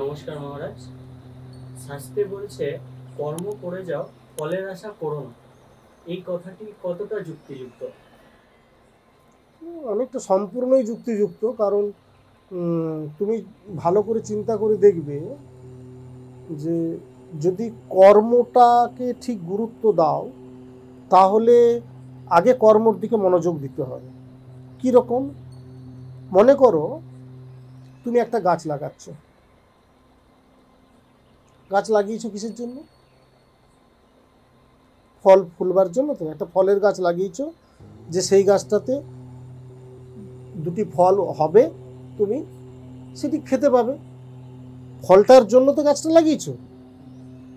নমস্কার মহারাজ। শাস্ত্রে বলছে কর্ম করে যাও, ফলের আশা করো না। এই কথাটি কতটা যুক্তিযুক্ত? অনেকটা সম্পূর্ণই যুক্তিযুক্ত। কারণ তুমি ভালো করে চিন্তা করে দেখবে যে যদি কর্মটাকে ঠিক গুরুত্ব দাও তাহলে আগে কর্মর দিকে মনোযোগ দিতে হবে। কীরকম? মনে করো তুমি একটা গাছ লাগাচ্ছ। গাছ লাগিয়েছো কিসের জন্য? ফল ফুলবার জন্য। তো একটা ফলের গাছ লাগিয়েছো যে সেই গাছটাতে দুটি ফল হবে, তুমি সেটি খেতে পাবে। ফলটার জন্য তো গাছটা লাগিয়েছো,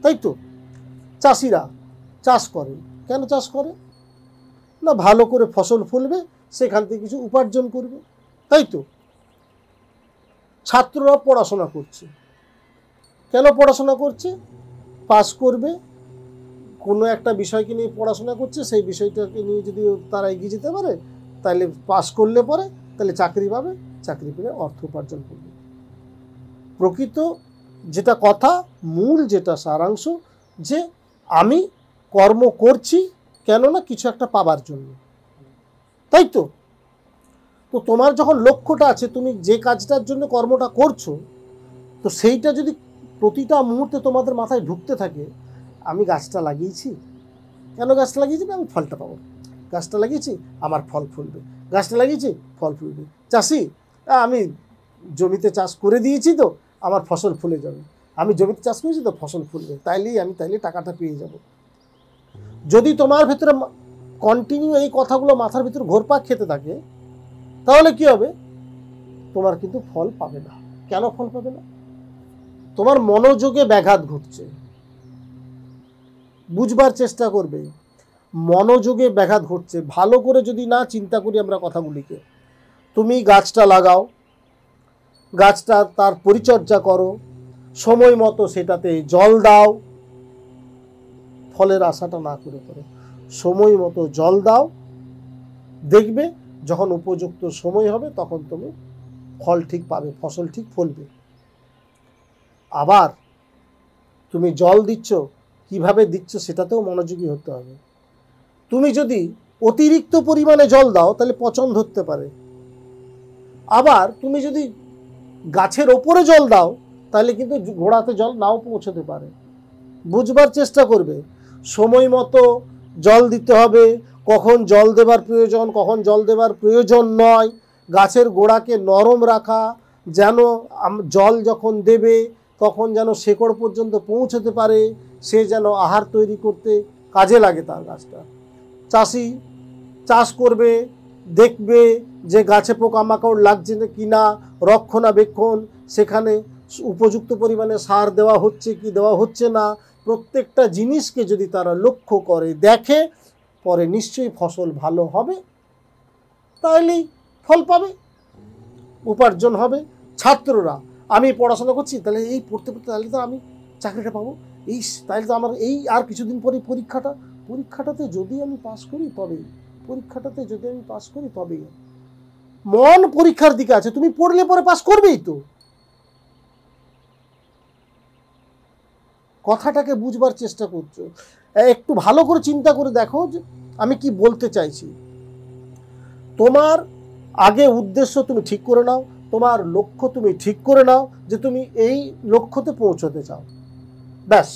তাই তো? চাষিরা চাষ করে, কেন চাষ করে? না ভালো করে ফসল ফলবে, সেখান থেকে কিছু উপার্জন করবে, তাই তো? ছাত্ররা পড়াশোনা করছে, কেন পড়াশোনা করছে? পাস করবে, কোনো একটা বিষয়কে নিয়ে পড়াশোনা করছে, সেই বিষয়টাকে নিয়ে যদি তারা এগিয়ে যেতে পারে তাহলে পাস করলে পরে তাহলে চাকরি পাবে, চাকরি পেলে অর্থ উপার্জন করবে। প্রকৃত যেটা কথা, মূল যেটা সারাংশ, যে আমি কর্ম করছি কেননা কিছু একটা পাবার জন্য, তাই তো? তো তোমার যখন লক্ষ্যটা আছে, তুমি যে কাজটার জন্য কর্মটা করছো, তো সেইটা যদি প্রতিটা মুহূর্তে তোমাদের মাথায় ঢুকতে থাকে, আমি গাছটা লাগিয়েছি, কেন গাছটা লাগিয়েছি? না আমি ফলটা পাবো। গাছটা লাগিয়েছি, আমার ফল ফুলবে। গাছটা লাগিয়েছি, ফল ফুলবে। চাষি, আমি জমিতে চাষ করে দিয়েছি, তো আমার ফসল ফুলে যাবে। আমি জমিতে চাষ করেছি তো ফসল ফুলবে, তাইলে টাকাটা পেয়ে যাব। যদি তোমার ভেতরে কন্টিনিউ এই কথাগুলো মাথার ভিতরে ঘোরপাক খেতে থাকে, তাহলে কি হবে? তোমার কিন্তু ফল পাবে না। কেন ফল পাবে না? তোমার মনোযোগে ব্যাঘাত ঘটছে। বুঝবার চেষ্টা করবে, মনোযোগে ব্যাঘাত ঘটছে। ভালো করে যদি না চিন্তা করি আমরা কথাগুলিকে, তুমি গাছটা লাগাও, গাছটা তার পরিচর্যা করো, সময় মতো সেটাতে জল দাও, ফলের আশাটা না করে করো, সময় মতো জল দাও, দেখবে যখন উপযুক্ত সময় হবে তখন তুমি ফল ঠিক পাবে, ফসল ঠিক ফলবে। আবার তুমি জল দিচ্ছ, কিভাবে দিচ্ছ সেটাতেও মনোযোগী হতে হবে। তুমি যদি অতিরিক্ত পরিমাণে জল দাও তাহলে পচন ধরতে পারে। আবার তুমি যদি গাছের ওপরে জল দাও তাহলে কিন্তু গোড়াতে জল নাও পৌঁছতে পারে। বুঝবার চেষ্টা করবে, সময় মতো জল দিতে হবে, কখন জল দেবার প্রয়োজন, কখন জল দেবার প্রয়োজন নয়। গাছের গোড়াকে নরম রাখা, যেন জল যখন দেবে তখন যেন শেকড় পর্যন্ত পৌঁছতে পারে, সে যেন আহার তৈরি করতে কাজে লাগে তার গাছটা। চাষি চাষ করবে, দেখবে যে গাছে পোকামাকড় লাগছে কি না, রক্ষণাবেক্ষণ, সেখানে উপযুক্ত পরিমাণে সার দেওয়া হচ্ছে কি দেওয়া হচ্ছে না, প্রত্যেকটা জিনিসকে যদি তারা লক্ষ্য করে দেখে, পরে নিশ্চয়ই ফসল ভালো হবে, তাহলেই ফল পাবে, উপার্জন হবে। ছাত্ররা, আমি পড়াশোনা করছি, তাহলে এই পড়তে পড়তে তাহলে তো আমি চাকরিটা পাবো, তাহলে তো আমার এই আর কিছুদিন পরে পরীক্ষাটাতে যদি আমি পাস করি তবেই, পরীক্ষাটাতে যদি আমি পাস করি তবেই। মন পরীক্ষার দিকে আছে, তুমি পড়লে পরে পাস করবেই তো। কথাটাকে বুঝবার চেষ্টা করছো, একটু ভালো করে চিন্তা করে দেখো যে আমি কি বলতে চাইছি। তোমার আগে উদ্দেশ্য তুমি ঠিক করে নাও, তোমার লক্ষ্য তুমি ঠিক করে নাও যে তুমি এই লক্ষ্যতে পৌঁছতে চাও, ব্যাস।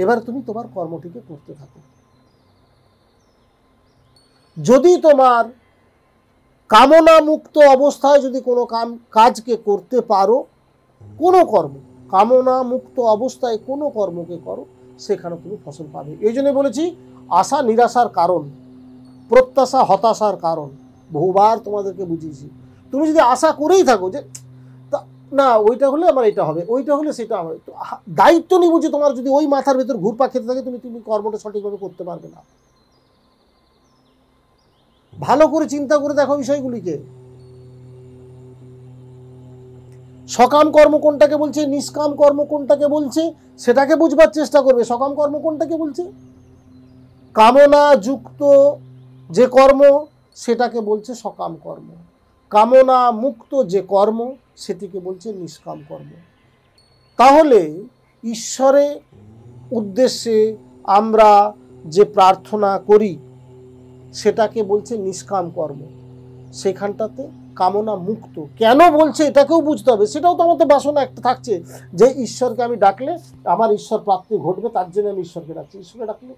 এবার তুমি তোমার কর্মটিকে করতে থাকো। যদি তোমার কামনা মুক্ত অবস্থায় যদি কোনো কাজকে করতে পারো, কোনো কর্ম কামনা মুক্ত অবস্থায় কোনো কর্মকে করো, সেখানে তুমি ফসল পাবে। এই জন্য বলেছি আশা নিরাশার কারণ, প্রত্যাশা হতাশার কারণ। বহুবার তোমাদেরকে বুঝিয়েছি। তুমি যদি আশা করেই থাকো যে না ওইটা হলে আমার এটা হবে, ওইটা হলে সেটা হবে, তো দায়িত্ব নিয়ে বুঝি তোমার যদি ওই মাথার ভেতর ঘুরপাক খেতে থাকে, তুমি কর্মটা সঠিকভাবে করতে পারবে না। ভালো করে চিন্তা করে দেখো বিষয়গুলিকে। সকাম কর্ম কোনটাকে বলছে, নিষ্কাম কর্ম কোনটাকে বলছে, সেটাকে বুঝবার চেষ্টা করবে। সকাম কর্ম কোনটাকে বলছে? কামনা যুক্ত যে কর্ম সেটাকে বলছে সকাম কর্ম। কামনা মুক্ত যে কর্ম সেটিকে বলছে নিষ্কাম কর্ম। তাহলে ঈশ্বরের উদ্দেশ্যে আমরা যে প্রার্থনা করি সেটাকে বলছে নিষ্কাম কর্ম। সেখানটাতে কামনা মুক্ত। কেন বলছে এটাকেও বুঝতে হবে। সেটাও তো আমাদের বাসনা একটা থাকছে যে ঈশ্বরকে আমি ডাকলে আমার ঈশ্বর প্রাপ্তি ঘটবে, তার জন্য আমি ঈশ্বরকে ডাকছি। ঈশ্বরকে ডাকলে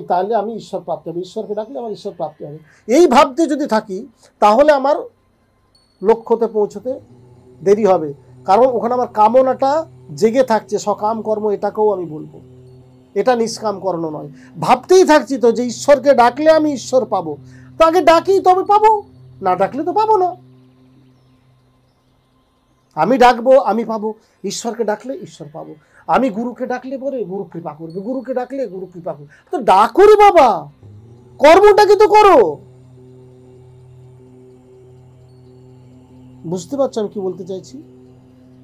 তাহলে আমি ঈশ্বর প্রাপ্তি হবে, ঈশ্বরকে ডাকলে আমার ঈশ্বর প্রাপ্তি হবে। এই ভাবতে যদি থাকি তাহলে আমার লক্ষ্যতে পৌঁছতে দেরি হবে, কারণ ওখানে আমার কামনাটা জেগে থাকছে। সকাম কর্ম এটাকেও আমি বলবো, এটা নিষ্কাম কর্ম নয়। ভাবতেই থাকছি তো যে ঈশ্বরকে ডাকলে আমি ঈশ্বর পাবো, তো আগে ডাকি তবে পাবো, না ডাকলে তো পাবো না। আমি ডাকবো আমি পাবো, ঈশ্বরকে ডাকলে ঈশ্বর পাবো। আমি গুরুকে ডাকলে পরে গুরু কৃপা করবে, গুরুকে ডাকলে গুরু কৃপা করবে। তো ডাকো রে বাবা, কর্মটাকে তো করো। বুঝতে পারছো আমি কি বলতে চাইছি?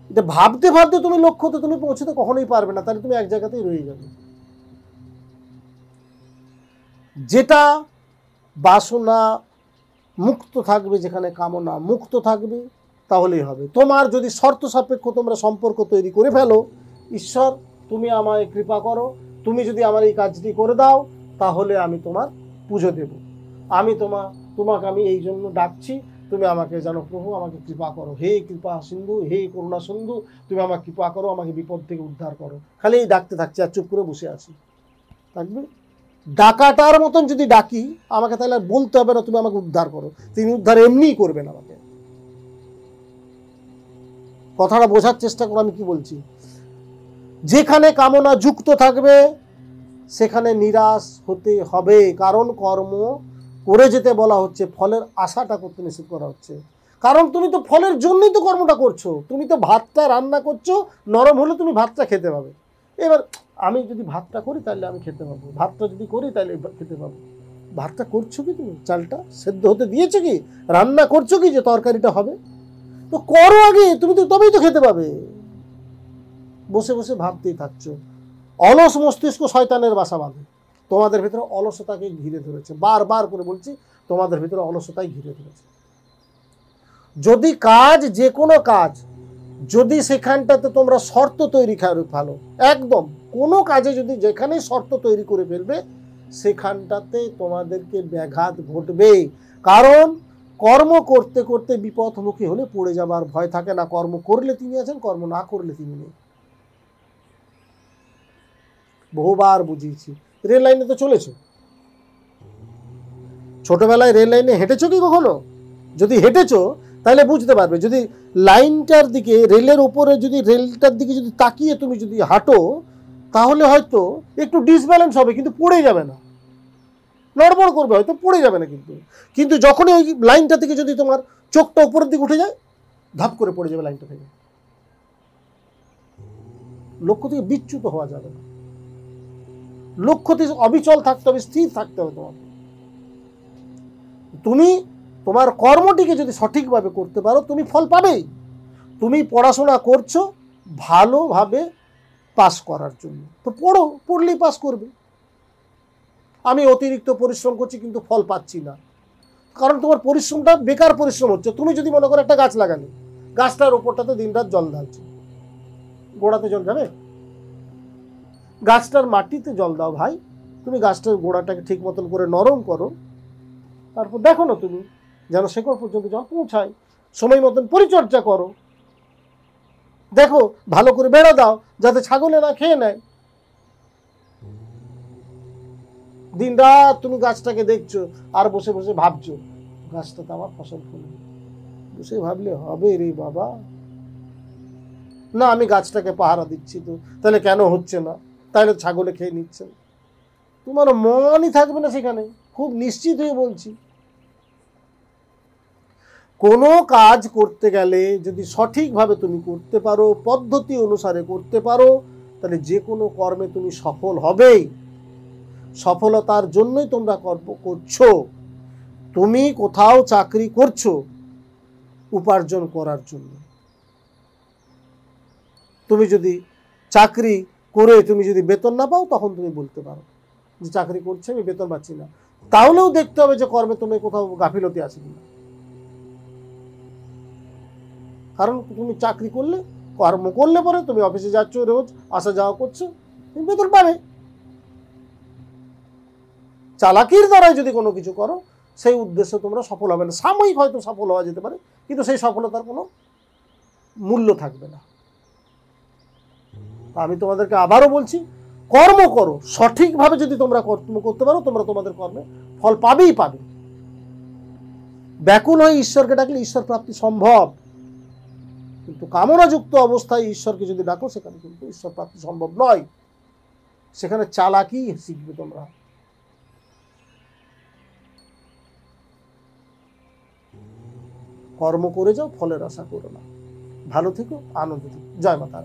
এটা ভাবতে ভাবতে তুমি লক্ষ্যতে তুমি পৌঁছতে কখনোই পারবে না, তাহলে তুমি এক জায়গাতেই রয়ে যাবে। যেটা বাসনা মুক্ত থাকবে, যেখানে কামনা মুক্ত থাকবে, তাহলেই হবে। তোমার যদি শর্ত সাপেক্ষ তোমরা সম্পর্ক তৈরি করে ফেলো, ঈশ্বর তুমি আমায় কৃপা করো, তুমি যদি আমার এই কাজটি করে দাও তাহলে আমি তোমার পুজো দেব, আমি তোমাকে আমি এই জন্য ডাকছি, তুমি আমাকে জানো প্রভু আমাকে কৃপা করো, হে কৃপা সিন্ধু, হে করুণা সিন্ধু, তুমি আমাকে কৃপা করো, আমাকে বিপদ থেকে উদ্ধার করো। খালি এই ডাকতে থাকছি আর চুপ করে বসে আছি থাকবে। ডাকাটার মতন যদি ডাকি আমাকে, তাহলে আর বলতে হবে না তুমি আমাকে উদ্ধার করো, তিনি উদ্ধার এমনিই করবেন আমাকে। কথাটা বোঝার চেষ্টা করো আমি কি বলছি। যেখানে কামনা যুক্ত থাকবে সেখানে নিরাশ হতে হবে, কারণ কর্ম করে যেতে বলা হচ্ছে, ফলের আশাটা করতে নিষেধ করা হচ্ছে। কারণ তুমি তো ফলের জন্যই তো কর্মটা করছো। তুমি তো ভাতটা রান্না করছো, নরম হলে তুমি ভাতটা খেতে পাবে। এবার আমি যদি ভাতটা করি তাহলে আমি খেতে পাবো, ভাতটা যদি করি তাহলে খেতে পাবো। ভাতটা করছো কি তুমি? চালটা সেদ্ধ হতে দিয়েছো কি? রান্না করছো কি যে তরকারিটা হবে? তো করো আগে, তুমি তো তবেই তো খেতে পাবে। বসে বসে ভাবতেই থাকছো। অলস মস্তিষ্ক শয়তানের বাসা বাঁধে। তোমাদের ভিতরে অলসতাকে ঘিরে ধরেছে, বারবার করে বলছি, তোমাদের ভিতরে অলসতাই ঘিরে ধরেছে। যদি কাজ, যে কোনো কাজ, যদি সেখানটাতে তোমরা শর্ত তৈরি করে ফেলো, একদম কোনো কাজে যদি যেখানেই শর্ত তৈরি করে ফেলবে সেখানটাতে তোমাদেরকে ব্যাঘাত ঘটবে। কারণ কর্ম করতে করতে বিপদমুখী হলে পড়ে যাবার ভয় থাকে না। কর্ম করলে তিনি আছেন, কর্ম না করলে তিনি নেই। বহুবার বুঝিয়েছি। রেল লাইনে তো চলেছো, ছোটবেলায় রেল লাইনে হেঁটেছো কি কখনো? যদি হেঁটেছো তাহলে বুঝতে পারবে। যদি লাইনটার দিকে, রেলের উপরে যদি রেলটার দিকে যদি তাকিয়ে তুমি যদি হাঁটো তাহলে হয়তো একটু ডিসব্যালেন্স হবে, কিন্তু পড়ে যাবে না, নড়বড় করবে, হয়তো পড়ে যাবে না। কিন্তু যখনই ওই লাইনটা থেকে যদি তোমার চোখটা উপরের দিকে উঠে যায়, ধাপ করে পড়ে যাবে লাইনটা থেকে। লক্ষ্য থেকে বিচ্যুত হওয়া যাবে না, লক্ষ্যতে অবিচল থাকতে হবে, স্থির থাকতে হবে তোমাকে। তুমি তোমার কর্মটিকে যদি সঠিকভাবে করতে পারো তুমি ফল পাবেই। তুমি পড়াশোনা করছো ভালোভাবে পাস করার জন্য, তো পড়ো, পড়লেই পাস করবে। আমি অতিরিক্ত পরিশ্রম করছি কিন্তু ফল পাচ্ছি না, কারণ তোমার পরিশ্রমটা বেকার পরিশ্রম হচ্ছে। তুমি যদি মনে করো একটা গাছ লাগালে, গাছটার উপরটাতে দিনরাত জল ঢালছে, গোড়াতে জল যাবে? গাছটার মাটিতে জল দাও ভাই, তুমি গাছটার গোড়াটাকে ঠিক মতন করে নরম করো, তারপর দেখো না তুমি যেন শেকড় পর্যন্ত জল পৌঁছায়। সময় মতন পরিচর্যা করো, দেখো ভালো করে বেড়া দাও যাতে ছাগলে না খেয়ে নেয়। দিন রাত তুমি গাছটাকে দেখছো আর বসে বসে ভাবছো গাছটা তো আমার ফসল ফলবে। বসে ভাবলে হবে রে বাবা? না, আমি গাছটাকে পাহারা দিচ্ছি, তো তাহলে কেন হচ্ছে না? তাহলে ছাগলে খেয়ে নিচ্ছে। তোমার মনই থাকবে না সেখানে, খুব নিশ্চিত হয়ে বলছি। কোনো কাজ করতে গেলে যদি সঠিকভাবে তুমি করতে পারো, পদ্ধতি অনুসারে করতে পারো, তাহলে যে কোনো কর্মে তুমি সফল হবেই। সফলতার জন্যই তোমরা কর্ম করছো। তুমি কোথাও চাকরি করছো উপার্জন করার জন্য। তুমি যদি চাকরি করে তুমি যদি বেতন না পাও, তখন তুমি বলতে পারো যে চাকরি করছি আমি বেতন পাচ্ছি না। তাহলেও দেখতে হবে যে কর্মে তুমি কোথাও গাফিলতি আছে কিনা। কারণ তুমি চাকরি করলে কর্ম করলে পরে তুমি অফিসে যাচ্ছ, রোজ আসা যাওয়া করছো, তুমি বেতন পাবে। চালাকির দ্বারাই যদি কোনো কিছু করো, সেই উদ্দেশ্যে তোমরা সফল হবে না। সাময়িক হয়তো সফল হওয়া যেতে পারে, কিন্তু সেই সফলতার কোনো মূল্য থাকবে না। আমি তোমাদেরকে আবারও বলছি, কর্ম করো, সঠিকভাবে যদি তোমরা কর্ম করতে পারো, তোমরা তোমাদের কর্মে ফল পাবেই পাবে। ব্যাকুল হয়ে ঈশ্বরকে ডাকলে ঈশ্বর প্রাপ্তি সম্ভব, কিন্তু কামনাযুক্ত অবস্থায় ঈশ্বরকে যদি ডাকো, সেখানে কিন্তু ঈশ্বর প্রাপ্তি সম্ভব নয়। সেখানে চালাকি শিখবে তোমরা। কর্ম করে যাও, ফলের আশা করো না। ভালো থেকো, আনন্দ থেকো। জয় মাতা।